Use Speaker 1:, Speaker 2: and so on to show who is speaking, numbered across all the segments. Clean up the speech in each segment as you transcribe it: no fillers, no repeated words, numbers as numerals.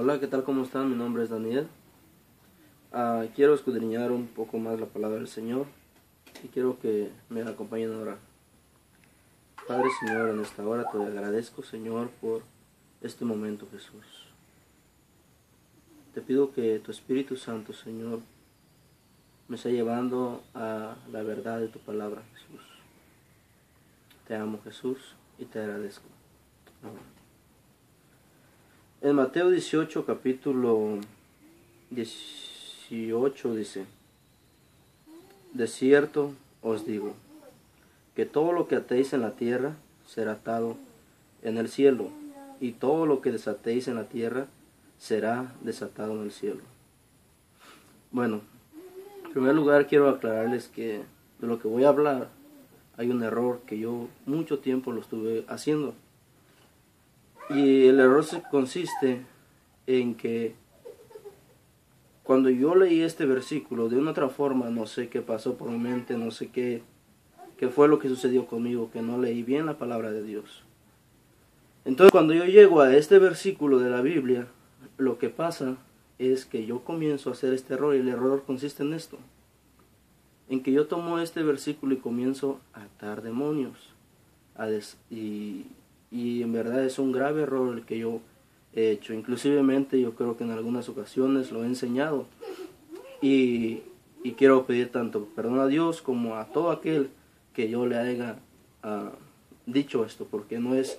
Speaker 1: Hola, ¿qué tal? ¿Cómo están? Mi nombre es Daniel. Quiero escudriñar un poco más la palabra del Señor y quiero que me acompañen ahora. Padre Señor, en esta hora te agradezco, Señor, por este momento, Jesús. Te pido que tu Espíritu Santo, Señor, me esté llevando a la verdad de tu palabra, Jesús. Te amo, Jesús, y te agradezco. Amén. En Mateo 18, capítulo 18 dice: De cierto os digo, que todo lo que atéis en la tierra será atado en el cielo, y todo lo que desatéis en la tierra será desatado en el cielo. Bueno, en primer lugar quiero aclararles que de lo que voy a hablar hay un error que yo mucho tiempo lo estuve haciendo. Y el error consiste en que cuando yo leí este versículo de una otra forma, no sé qué pasó por mi mente, no sé qué fue lo que sucedió conmigo, que no leí bien la palabra de Dios. Entonces cuando yo llego a este versículo de la Biblia, lo que pasa es que yo comienzo a hacer este error, y el error consiste en esto, en que yo tomo este versículo y comienzo a atar demonios, y en verdad es un grave error el que yo he hecho. Inclusivemente yo creo que en algunas ocasiones lo he enseñado, y quiero pedir tanto perdón a Dios como a todo aquel que yo le haya dicho esto, porque no es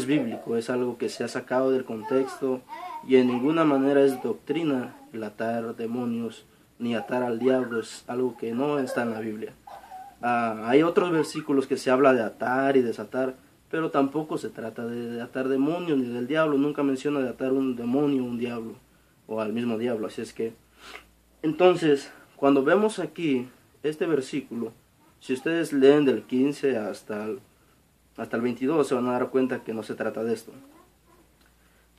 Speaker 1: bíblico, es algo que se ha sacado del contexto, y en ninguna manera es doctrina el atar demonios ni atar al diablo. Es algo que no está en la Biblia. Hay otros versículos que se habla de atar y desatar, pero tampoco se trata de atar demonios ni del diablo. Nunca menciona de atar un demonio, un diablo, o al mismo diablo. Así es que, entonces, cuando vemos aquí este versículo, si ustedes leen del 15 hasta el 22, se van a dar cuenta que no se trata de esto.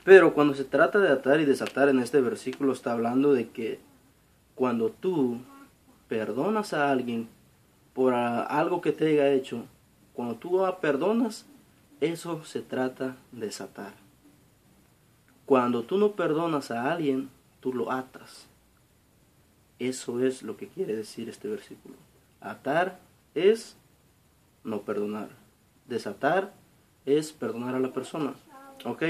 Speaker 1: Pero cuando se trata de atar y desatar en este versículo, está hablando de que cuando tú perdonas a alguien por algo que te haya hecho, cuando tú perdonas, eso se trata de desatar. Cuando tú no perdonas a alguien, tú lo atas. Eso es lo que quiere decir este versículo. Atar es no perdonar. Desatar es perdonar a la persona. ¿Ok?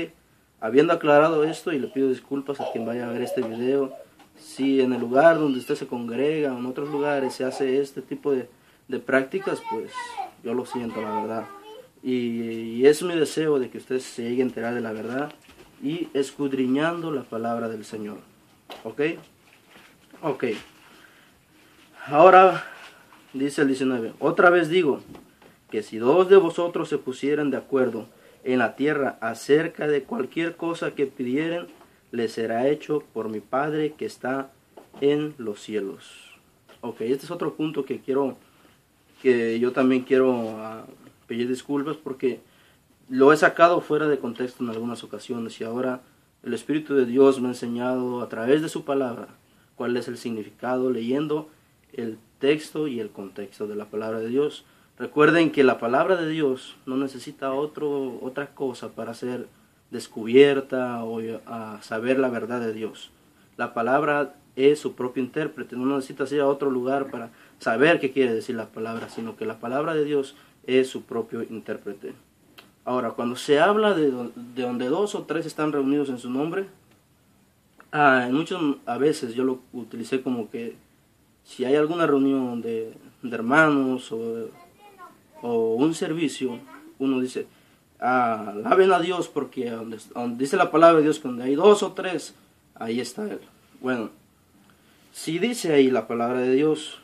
Speaker 1: Habiendo aclarado esto, y le pido disculpas a quien vaya a ver este video, si en el lugar donde usted se congrega o en otros lugares se hace este tipo de prácticas, pues yo lo siento, la verdad. Y es mi deseo de que usted se llegue a enterar de la verdad y escudriñando la palabra del Señor. ¿Ok? Ok. Ahora dice el 19: Otra vez digo, que si dos de vosotros se pusieran de acuerdo en la tierra acerca de cualquier cosa que pidieren, les será hecho por mi Padre que está en los cielos. Ok, este es otro punto que yo también quiero pedir disculpas, porque lo he sacado fuera de contexto en algunas ocasiones, y ahora el Espíritu de Dios me ha enseñado a través de su palabra cuál es el significado, leyendo el texto y el contexto de la palabra de Dios. Recuerden que la palabra de Dios no necesita otra cosa para ser descubierta o saber la verdad de Dios. La palabra es su propio intérprete, no necesitas ir a otro lugar para saber qué quiere decir la palabra, sino que la palabra de Dios es su propio intérprete. Ahora, cuando se habla de donde dos o tres están reunidos en su nombre, a veces yo lo utilicé como que si hay alguna reunión de hermanos o un servicio, uno dice, alaben a Dios, porque donde dice la palabra de Dios que donde hay dos o tres, ahí está Él. Bueno, si dice ahí la palabra de Dios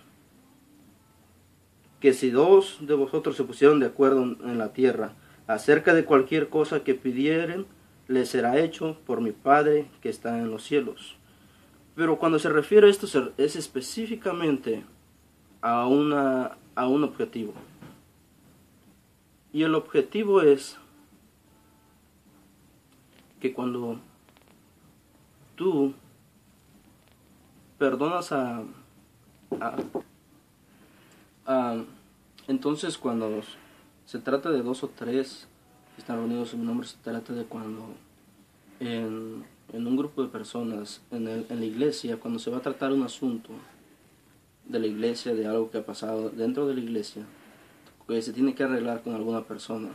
Speaker 1: que si dos de vosotros se pusieron de acuerdo en la tierra acerca de cualquier cosa que pidieren, les será hecho por mi Padre que está en los cielos. Pero cuando se refiere a esto, es específicamente a un objetivo. Y el objetivo es que cuando tú perdonas entonces cuando se trata de dos o tres que están reunidos en mi nombre, se trata de cuando en un grupo de personas, en la iglesia, cuando se va a tratar un asunto de la iglesia, de algo que ha pasado dentro de la iglesia, que se tiene que arreglar con alguna persona,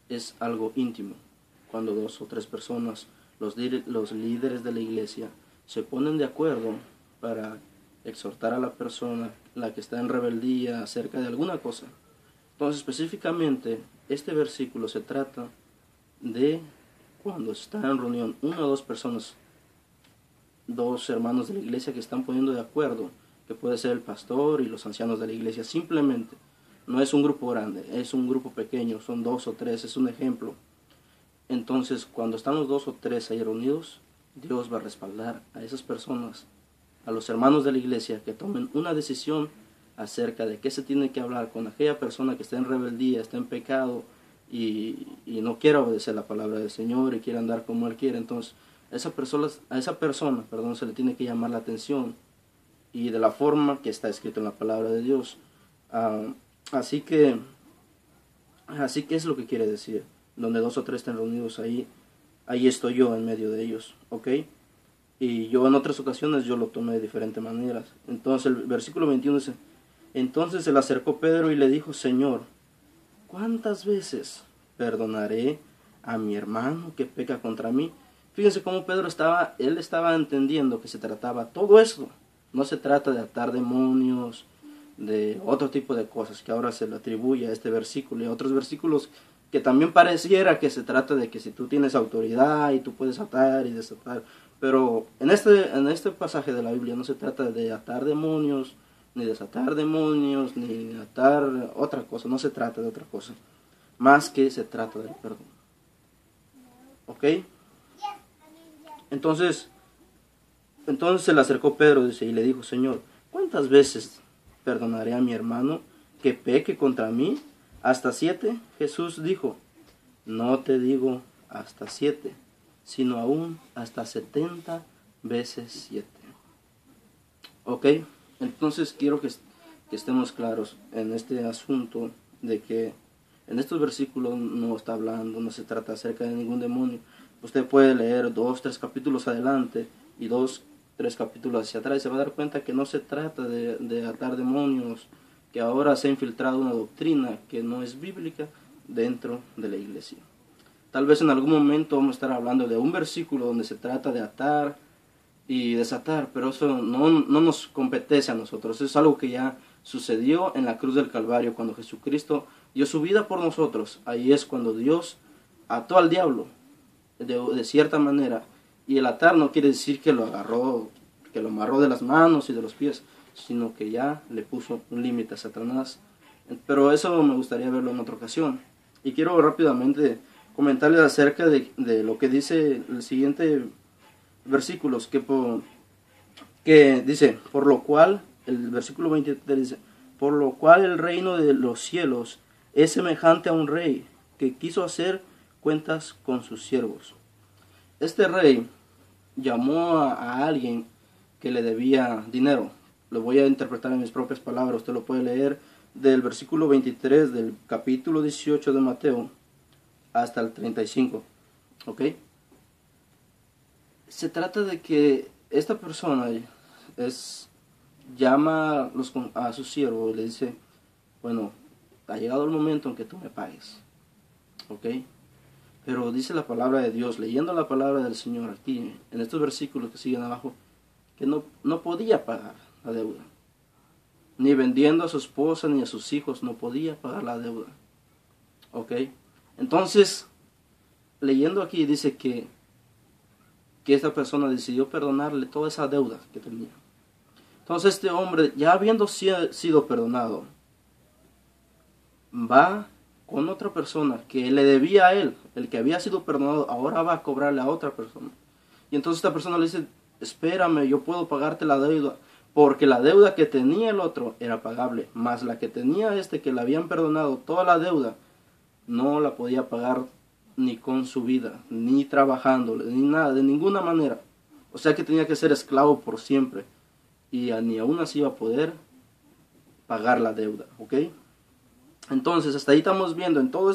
Speaker 1: es algo íntimo. Cuando 2 o 3 personas, los líderes de la iglesia, se ponen de acuerdo para exhortar a la persona, la que está en rebeldía, acerca de alguna cosa. Entonces, específicamente, este versículo se trata de cuando está en reunión 1 o 2 personas, 2 hermanos de la iglesia que están poniendo de acuerdo, que puede ser el pastor y los ancianos de la iglesia, simplemente. No es un grupo grande, es un grupo pequeño, son 2 o 3, es un ejemplo. Entonces, cuando están los 2 o 3 ahí reunidos, Dios va a respaldar a esas personas, a los hermanos de la iglesia, que tomen una decisión acerca de qué se tiene que hablar con aquella persona que está en rebeldía, está en pecado y no quiere obedecer la palabra del Señor y quiere andar como Él quiere. Entonces, a esa persona, se le tiene que llamar la atención y de la forma que está escrito en la palabra de Dios. Así que es lo que quiere decir. Donde 2 o 3 estén reunidos, ahí estoy yo en medio de ellos, ¿ok? Y yo en otras ocasiones yo lo tomé de diferentes maneras. Entonces el versículo 21 dice: entonces se le acercó Pedro y le dijo: Señor, ¿cuántas veces perdonaré a mi hermano que peca contra mí? Fíjense cómo Pedro estaba entendiendo que se trataba todo esto. No se trata de atar demonios, de otro tipo de cosas que ahora se le atribuye a este versículo y a otros versículos que también pareciera que se trata de que si tú tienes autoridad y tú puedes atar y desatar. Pero en este pasaje de la Biblia no se trata de atar demonios, ni desatar demonios, ni atar otra cosa. No se trata de otra cosa, más que se trata del perdón. ¿Ok? Entonces se le acercó Pedro, dice, y le dijo: Señor, ¿cuántas veces perdonaré a mi hermano que peque contra mí? ¿Hasta 7? Jesús dijo: no te digo hasta 7, sino aún hasta 70 veces 7. ¿Ok? Entonces quiero que estemos claros en este asunto de que en estos versículos no está hablando, no se trata acerca de ningún demonio. Usted puede leer 2, 3 capítulos adelante y 2, 3 capítulos hacia atrás y se va a dar cuenta que no se trata de atar demonios, que ahora se ha infiltrado una doctrina que no es bíblica dentro de la iglesia. Tal vez en algún momento vamos a estar hablando de un versículo donde se trata de atar y desatar, pero eso no nos compete a nosotros. Es algo que ya sucedió en la cruz del Calvario cuando Jesucristo dio su vida por nosotros. Ahí es cuando Dios ató al diablo de cierta manera. Y el atar no quiere decir que lo agarró, que lo amarró de las manos y de los pies, sino que ya le puso un límite a Satanás. Pero eso me gustaría verlo en otra ocasión. Y quiero rápidamente comentarles acerca de lo que dice el siguiente versículos, que dice, por lo cual, el versículo 23 dice: por lo cual el reino de los cielos es semejante a un rey que quiso hacer cuentas con sus siervos. Este rey llamó a alguien que le debía dinero. Lo voy a interpretar en mis propias palabras. Usted lo puede leer del versículo 23 del capítulo 18 de Mateo hasta el 35. ¿Ok? Se trata de que esta persona llama a su siervo y le dice: bueno, ha llegado el momento en que tú me pagues. ¿Ok? Pero dice la palabra de Dios, leyendo la palabra del Señor aquí, en estos versículos que siguen abajo, que no podía pagar la deuda. Ni vendiendo a su esposa ni a sus hijos no podía pagar la deuda. ¿Ok? Entonces, leyendo aquí dice que esta persona decidió perdonarle toda esa deuda que tenía. Entonces este hombre, ya habiendo sido perdonado, va con otra persona que le debía a él, el que había sido perdonado, ahora va a cobrarle a otra persona. Y entonces esta persona le dice: espérame, yo puedo pagarte la deuda, porque la deuda que tenía el otro era pagable, más la que tenía que le habían perdonado toda la deuda, no la podía pagar ni con su vida, ni trabajando, ni nada, de ninguna manera. O sea que tenía que ser esclavo por siempre, y ni aún así iba a poder pagar la deuda. ¿Ok? Entonces hasta ahí estamos viendo en todo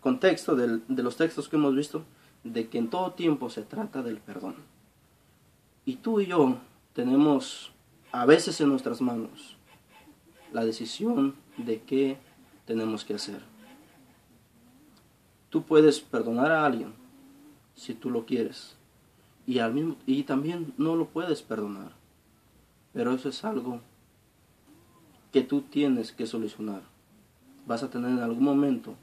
Speaker 1: contexto de los textos que hemos visto, de que en todo tiempo se trata del perdón. Y tú y yo tenemos a veces en nuestras manos la decisión de qué tenemos que hacer. Tú puedes perdonar a alguien si tú lo quieres, y también no lo puedes perdonar, pero eso es algo que tú tienes que solucionar. Vas a tener en algún momento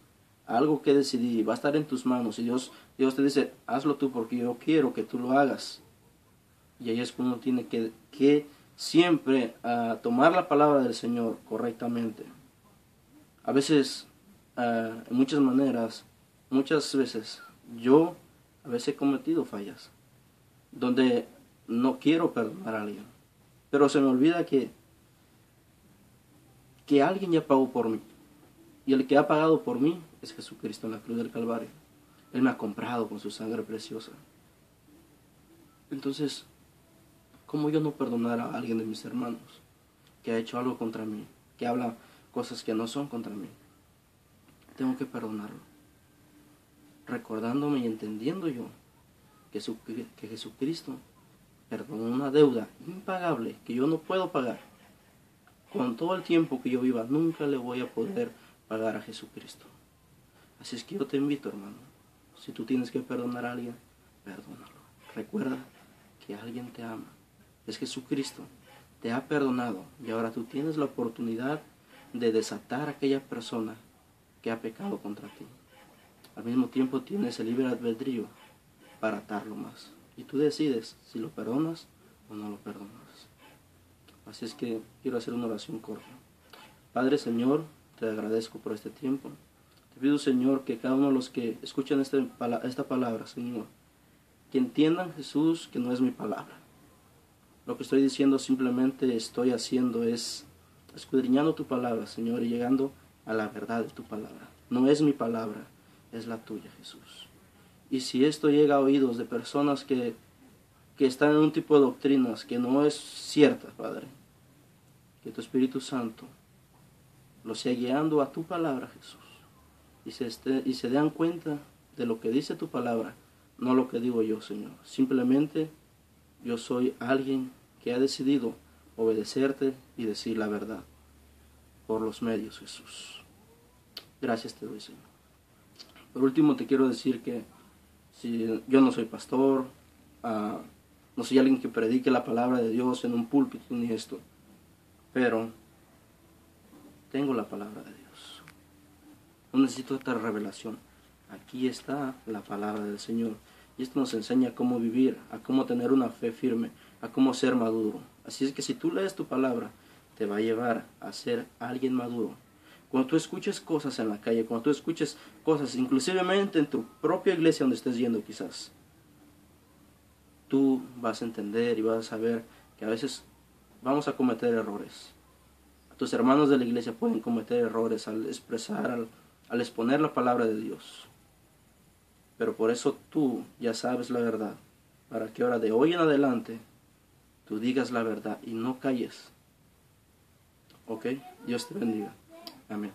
Speaker 1: algo que decidir, va a estar en tus manos, y Dios te dice, hazlo tú porque yo quiero que tú lo hagas. Y ahí es cuando uno tiene que siempre tomar la palabra del Señor correctamente. A veces, en muchas veces, yo a veces he cometido fallas, donde no quiero perdonar a alguien, pero se me olvida que alguien ya pagó por mí, y el que ha pagado por mí es Jesucristo en la cruz del Calvario. Él me ha comprado con su sangre preciosa. Entonces, ¿cómo yo no perdonar a alguien de mis hermanos que ha hecho algo contra mí, que habla cosas que no son contra mí? Tengo que perdonarlo, recordándome y entendiendo yo que Jesucristo perdonó una deuda impagable que yo no puedo pagar. Con todo el tiempo que yo viva, nunca le voy a poder pagar a Jesucristo. Así es que yo te invito, hermano, si tú tienes que perdonar a alguien, perdónalo. Recuerda que alguien te ama. Es Jesucristo, te ha perdonado, y ahora tú tienes la oportunidad de desatar a aquella persona que ha pecado contra ti. Al mismo tiempo tienes el libre albedrío para atarlo más, y tú decides si lo perdonas o no lo perdonas. Así es que quiero hacer una oración corta. Padre, Señor, te agradezco por este tiempo. Te pido, Señor, que cada uno de los que escuchan esta palabra, Señor, que entiendan, Jesús, que no es mi palabra. Lo que estoy diciendo simplemente estoy haciendo es escudriñando tu palabra, Señor, y llegando a la verdad de tu palabra. No es mi palabra, es la tuya, Jesús. Y si esto llega a oídos de personas que están en un tipo de doctrinas que no es cierta, Padre, que tu Espíritu Santo los sea guiando a tu palabra, Jesús, y se den cuenta de lo que dice tu palabra, no lo que digo yo, Señor. Simplemente yo soy alguien que ha decidido obedecerte y decir la verdad por los medios, Jesús. Gracias te doy, Señor. Por último, te quiero decir que si yo no soy pastor, no soy alguien que predique la palabra de Dios en un púlpito ni esto, pero tengo la palabra de Dios. No necesito esta revelación. Aquí está la palabra del Señor. Y esto nos enseña cómo vivir, a cómo tener una fe firme, a cómo ser maduro. Así es que si tú lees tu palabra, te va a llevar a ser alguien maduro. Cuando tú escuches cosas en la calle, cuando tú escuches cosas, inclusivemente en tu propia iglesia donde estés yendo quizás, tú vas a entender y vas a saber que a veces vamos a cometer errores. Tus hermanos de la iglesia pueden cometer errores al expresar, al exponer la palabra de Dios. Pero por eso tú ya sabes la verdad, para que ahora de hoy en adelante tú digas la verdad y no calles. ¿Ok? Dios te bendiga. Amén.